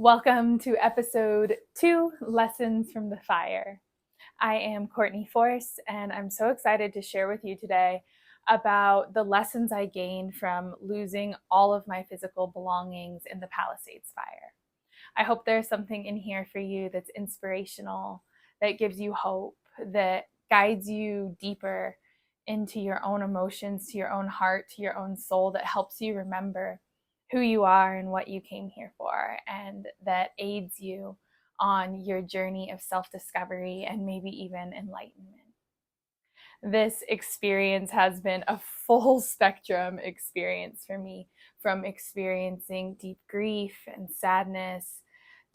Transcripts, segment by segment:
Welcome to episode 2, Lessons from the Fire. I am Courtney Force, and I'm so excited to share with you today about the lessons I gained from losing all of my physical belongings in the Palisades fire. I hope there's something in here for you that's inspirational, that gives you hope, that guides you deeper into your own emotions, to your own heart, to your own soul, that helps you remember who you are and what you came here for, and that aids you on your journey of self-discovery and maybe even enlightenment. This experience has been a full spectrum experience for me, from experiencing deep grief and sadness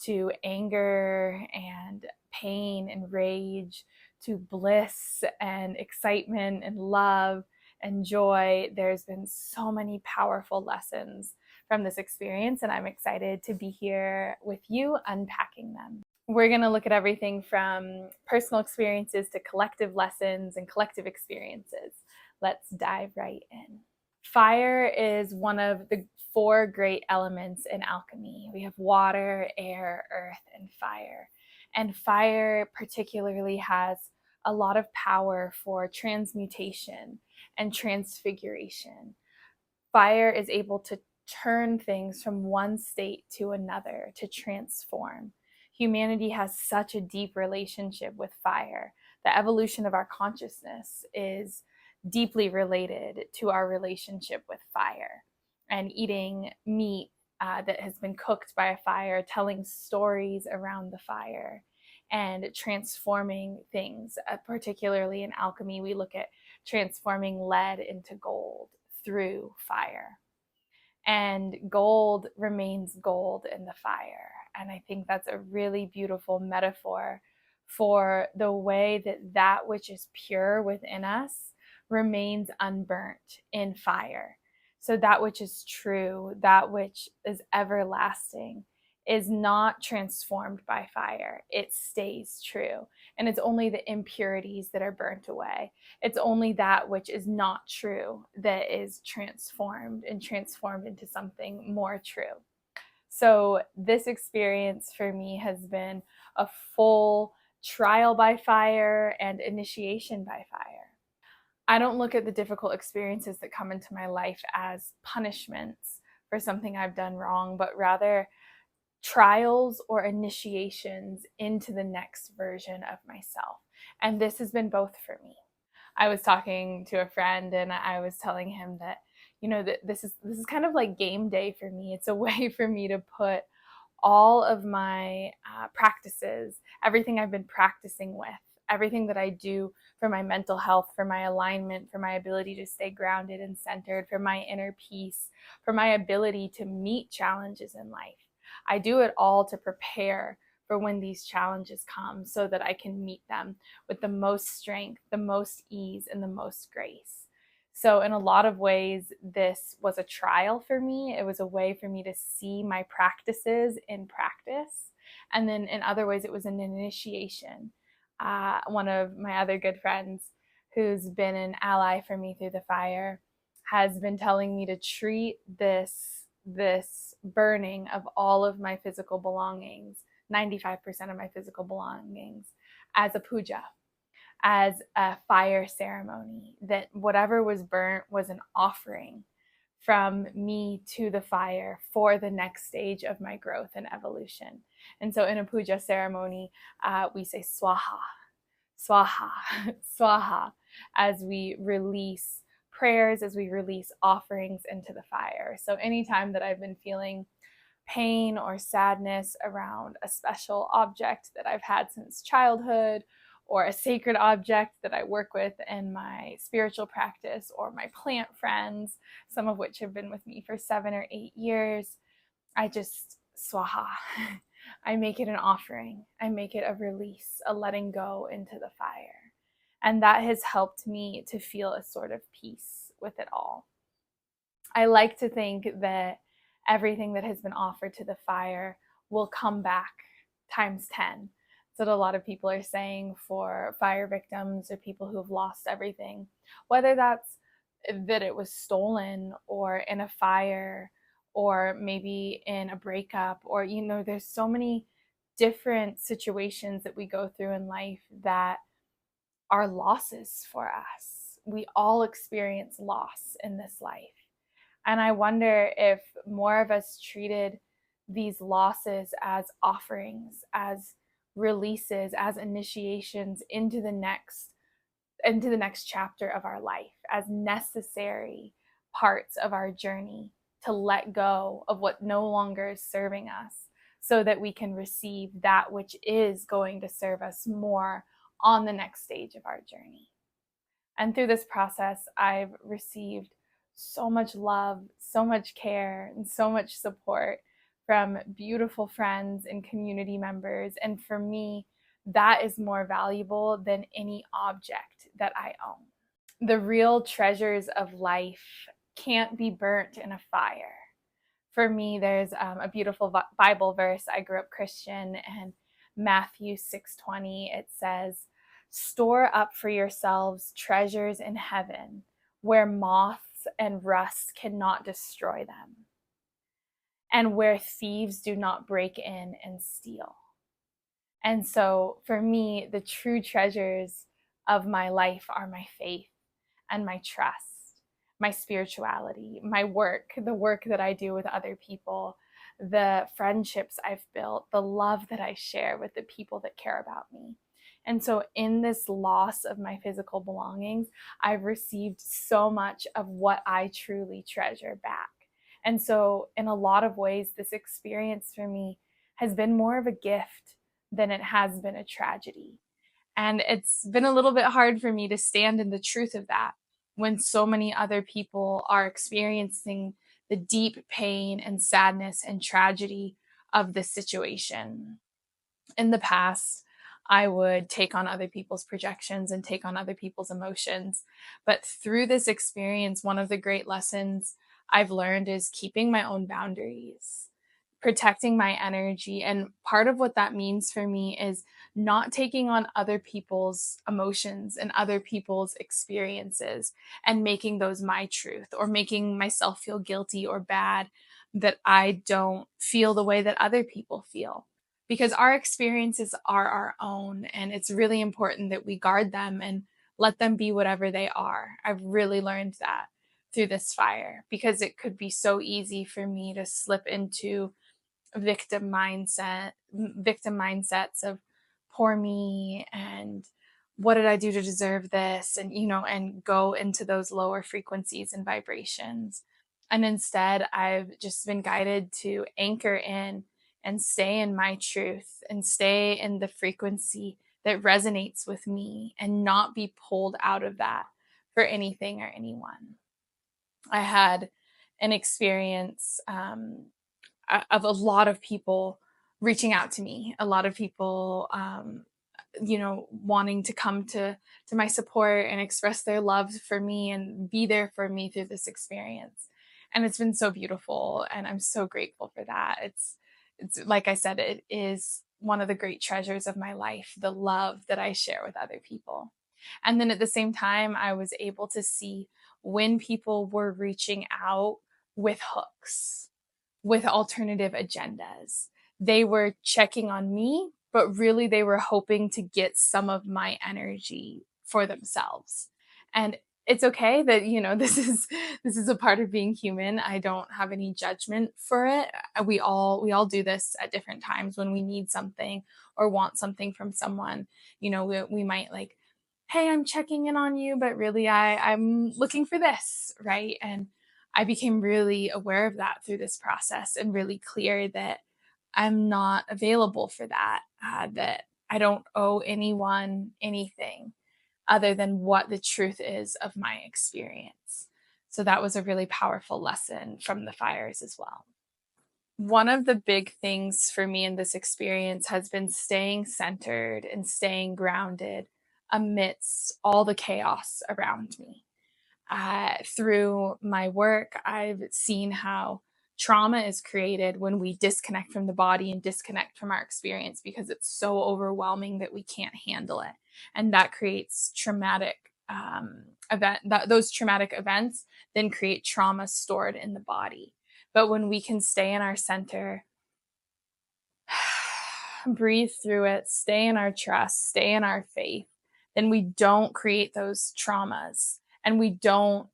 to anger and pain and rage to bliss and excitement and love and joy. There's been so many powerful lessons from this experience, and I'm excited to be here with you unpacking them. We're going to look at everything from personal experiences to collective lessons and collective experiences. Let's dive right in. Fire is one of the 4 great elements in alchemy. We have water, air, earth, and fire. And fire particularly has a lot of power for transmutation and transfiguration. Fire is able to turn things from one state to another, to transform. Humanity has such a deep relationship with fire. The evolution of our consciousness is deeply related to our relationship with fire. And eating meat that has been cooked by a fire, telling stories around the fire, and transforming things. Particularly in alchemy, we look at transforming lead into gold through fire. And gold remains gold in the fire. And I think that's a really beautiful metaphor for the way that that which is pure within us remains unburnt in fire. So that which is true, that which is everlasting, is not transformed by fire. It stays true. And it's only the impurities that are burnt away. It's only that which is not true that is transformed into something more true. So this experience for me has been a full trial by fire and initiation by fire. I don't look at the difficult experiences that come into my life as punishments for something I've done wrong, but rather trials or initiations into the next version of myself. And this has been both for me. I was talking to a friend and I was telling him that, that this is kind of like game day for me. It's a way for me to put all of my practices, everything I've been practicing with, everything that I do for my mental health, for my alignment, for my ability to stay grounded and centered, for my inner peace, for my ability to meet challenges in life. I do it all to prepare for when these challenges come so that I can meet them with the most strength, the most ease, and the most grace. So in a lot of ways, this was a trial for me. It was a way for me to see my practices in practice. And then in other ways, it was an initiation. One of my other good friends, who's been an ally for me through the fire, has been telling me to treat this burning of all of my physical belongings, 95% of my physical belongings, as a puja, as a fire ceremony, that whatever was burnt was an offering from me to the fire for the next stage of my growth and evolution. And so in a puja ceremony, we say swaha, swaha, swaha, as we release prayers, as we release offerings into the fire. So anytime that I've been feeling pain or sadness around a special object that I've had since childhood, or a sacred object that I work with in my spiritual practice, or my plant friends, some of which have been with me for 7 or 8 years, I just swaha. I make it an offering. I make it a release, a letting go into the fire. And that has helped me to feel a sort of peace with it all. I like to think that everything that has been offered to the fire will come back times 10. That's what a lot of people are saying for fire victims or people who have lost everything, whether that's that it was stolen or in a fire or maybe in a breakup, or, there's so many different situations that we go through in life that are losses for us. We all experience loss in this life. And I wonder if more of us treated these losses as offerings, as releases, as initiations into the next chapter of our life, as necessary parts of our journey to let go of what no longer is serving us, so that we can receive that which is going to serve us more on the next stage of our journey. And through this process, I've received so much love, so much care, and so much support from beautiful friends and community members. And for me, that is more valuable than any object that I own. The real treasures of life can't be burnt in a fire. For me, there's a beautiful Bible verse. I grew up Christian, and Matthew 6:20, it says, "Store up for yourselves treasures in heaven, where moths and rust cannot destroy them, and where thieves do not break in and steal." And so for me, the true treasures of my life are my faith and my trust, my spirituality, my work, the work that I do with other people, the friendships I've built, the love that I share with the people that care about me. And so in this loss of my physical belongings, I've received so much of what I truly treasure back. And so in a lot of ways, this experience for me has been more of a gift than it has been a tragedy. And it's been a little bit hard for me to stand in the truth of that when so many other people are experiencing the deep pain and sadness and tragedy of this situation. In the past, I would take on other people's projections and take on other people's emotions. But through this experience, one of the great lessons I've learned is keeping my own boundaries, protecting my energy. And part of what that means for me is not taking on other people's emotions and other people's experiences and making those my truth, or making myself feel guilty or bad that I don't feel the way that other people feel. Because our experiences are our own, and it's really important that we guard them and let them be whatever they are. I've really learned that through this fire, because it could be so easy for me to slip into victim mindsets of poor me, and what did I do to deserve this, and and go into those lower frequencies and vibrations. And instead, I've just been guided to anchor in and stay in my truth and stay in the frequency that resonates with me, and not be pulled out of that for anything or anyone. I had an experience of a lot of people reaching out to me, a lot of people, wanting to come to my support and express their love for me and be there for me through this experience. And it's been so beautiful, and I'm so grateful for that. It's like I said, it is one of the great treasures of my life, the love that I share with other people. And then at the same time, I was able to see when people were reaching out with hooks, with alternative agendas. They were checking on me, but really they were hoping to get some of my energy for themselves. And it's okay that, this is a part of being human. I don't have any judgment for it. We all do this at different times when we need something or want something from someone. We might like, hey, I'm checking in on you, but really I'm looking for this, right? And I became really aware of that through this process, and really clear that I'm not available for that, that I don't owe anyone anything other than what the truth is of my experience. So that was a really powerful lesson from the fires as well. One of the big things for me in this experience has been staying centered and staying grounded amidst all the chaos around me. Through my work, I've seen how trauma is created when we disconnect from the body and disconnect from our experience, because it's so overwhelming that we can't handle it. And that creates those traumatic events then create trauma stored in the body. But when we can stay in our center, breathe through it, stay in our trust, stay in our faith, then we don't create those traumas and we don't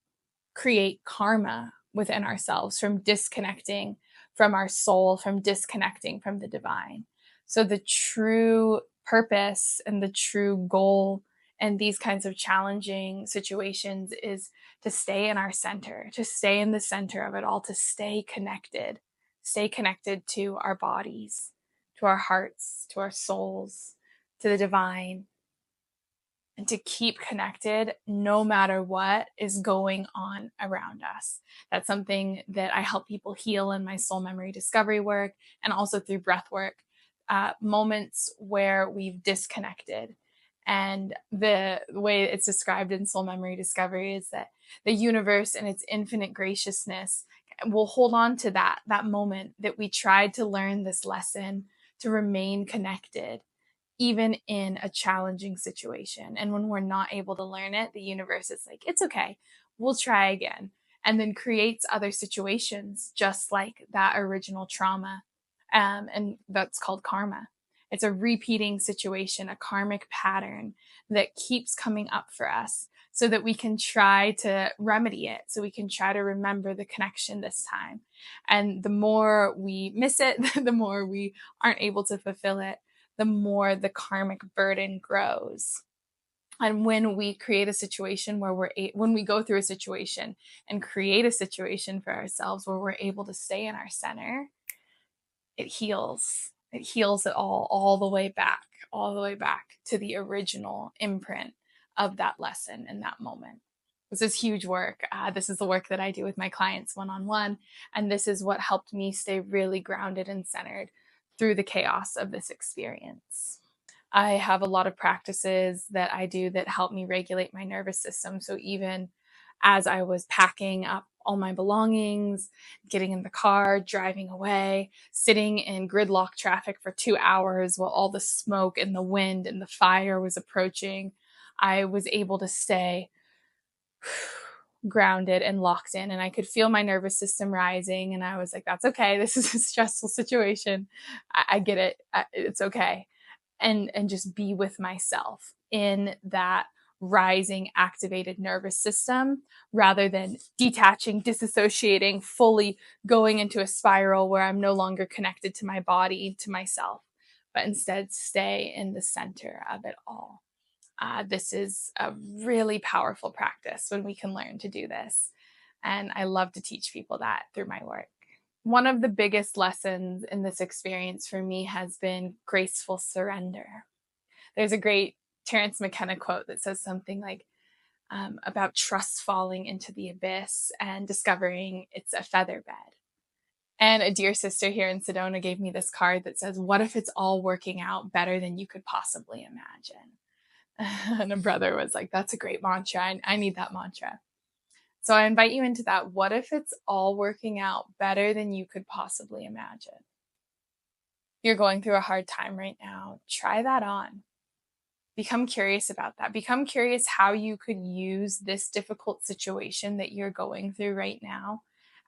create karma within ourselves from disconnecting from our soul, from disconnecting from the divine. So the true purpose and the true goal in these kinds of challenging situations is to stay in our center, to stay in the center of it all, to stay connected to our bodies, to our hearts, to our souls, to the divine, and to keep connected no matter what is going on around us. That's something that I help people heal in my soul memory discovery work and also through breath work. Moments where we've disconnected. And the way it's described in soul memory discovery is that the universe and its infinite graciousness will hold on to that moment that we tried to learn this lesson to remain connected even in a challenging situation. And when we're not able to learn it, the universe is like, it's okay, we'll try again. And then creates other situations just like that original trauma. And that's called karma. It's a repeating situation, a karmic pattern that keeps coming up for us so that we can try to remedy it, so we can try to remember the connection this time. And the more we miss it, the more we aren't able to fulfill it, the more the karmic burden grows. And when we create a situation where when we go through a situation and create a situation for ourselves where we're able to stay in our center, it heals. It heals it all the way back to the original imprint of that lesson in that moment. This is huge work. This is the work that I do with my clients one-on-one. And this is what helped me stay really grounded and centered through the chaos of this experience. I have a lot of practices that I do that help me regulate my nervous system. So even as I was packing up all my belongings, getting in the car, driving away, sitting in gridlock traffic for 2 hours while all the smoke and the wind and the fire was approaching, I was able to stay grounded and locked in, and I could feel my nervous system rising, and I was like, that's okay, this is a stressful situation, I get it, it's okay. And just be with myself in that rising activated nervous system rather than detaching, disassociating, fully going into a spiral where I'm no longer connected to my body, to myself, but instead stay in the center of it all. This is a really powerful practice when we can learn to do this. And I love to teach people that through my work. One of the biggest lessons in this experience for me has been graceful surrender. There's a great Terence McKenna quote that says something like about trust falling into the abyss and discovering it's a feather bed. And a dear sister here in Sedona gave me this card that says, what if it's all working out better than you could possibly imagine? And a brother was like, that's a great mantra. I need that mantra. So I invite you into that. What if it's all working out better than you could possibly imagine? You're going through a hard time right now. Try that on. Become curious about that. Become curious how you could use this difficult situation that you're going through right now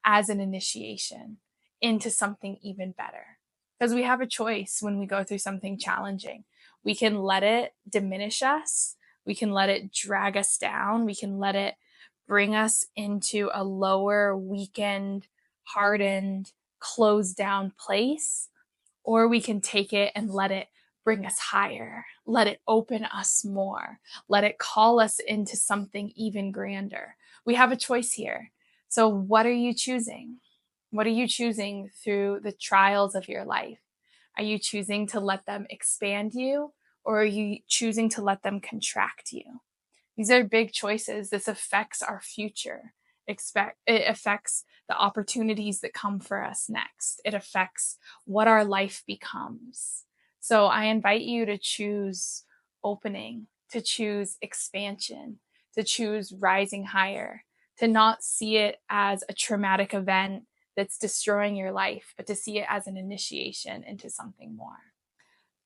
as an initiation into something even better. Because we have a choice when we go through something challenging. We can let it diminish us. We can let it drag us down. We can let it bring us into a lower, weakened, hardened, closed down place. Or we can take it and let it bring us higher. Let it open us more. Let it call us into something even grander. We have a choice here. So what are you choosing? What are you choosing through the trials of your life? Are you choosing to let them expand you, or are you choosing to let them contract you? These are big choices. This affects our future. It affects the opportunities that come for us next. It affects what our life becomes. So I invite you to choose opening, to choose expansion, to choose rising higher, to not see it as a traumatic event that's destroying your life, but to see it as an initiation into something more.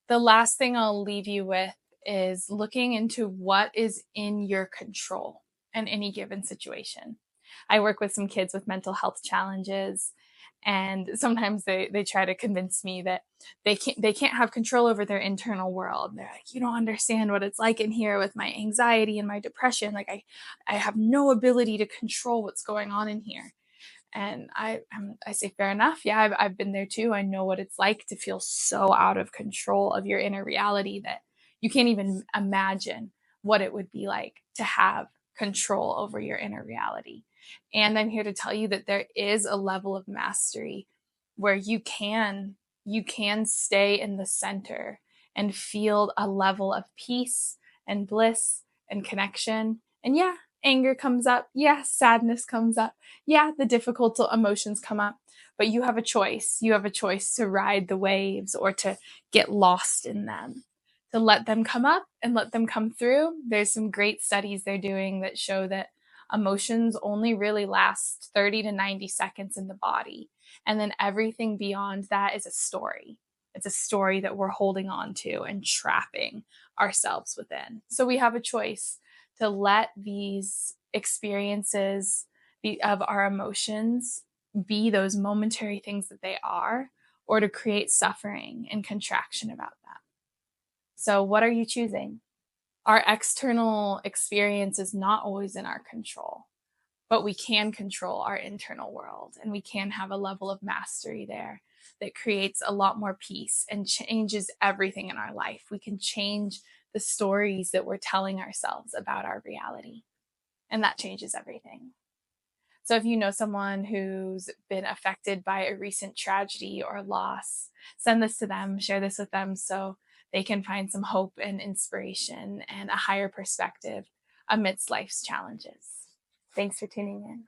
The last thing I'll leave you with is looking into what is in your control in any given situation. I work with some kids with mental health challenges, And sometimes they try to convince me that they can't have control over their internal world. They're like, you don't understand what it's like in here with my anxiety and my depression. Like I have no ability to control what's going on in here. And I say, fair enough. Yeah, I've been there too. I know what it's like to feel so out of control of your inner reality that you can't even imagine what it would be like to have control over your inner reality. And I'm here to tell you that there is a level of mastery where you can stay in the center and feel a level of peace and bliss and connection. And yeah, anger comes up. Yeah, sadness comes up. Yeah, the difficult emotions come up, but you have a choice. You have a choice to ride the waves or to get lost in them, to let them come up and let them come through. There's some great studies they're doing that show that emotions only really last 30 to 90 seconds in the body. And then everything beyond that is a story. It's a story that we're holding on to and trapping ourselves within. So we have a choice to let these experiences of our emotions be those momentary things that they are, or to create suffering and contraction about them. So, what are you choosing? Our external experience is not always in our control, but we can control our internal world, and we can have a level of mastery there that creates a lot more peace and changes everything in our life. We can change the stories that we're telling ourselves about our reality, and that changes everything. So if you know someone who's been affected by a recent tragedy or loss, send this to them, share this with them so they can find some hope and inspiration and a higher perspective amidst life's challenges. Thanks for tuning in.